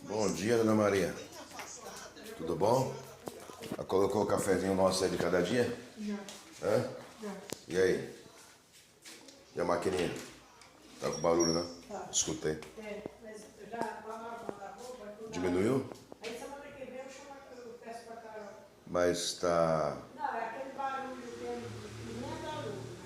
Bom dia, Dona Maria. Tudo bom? Já colocou o cafezinho nosso aí de cada dia? Já. Hã? Já. E aí? E a maquininha? Tá com barulho, né? Tá. Escutei. Mas eu já lavar roupa, tudo. Diminuiu? Aí semana que vem eu peço pra Carol. Mas tá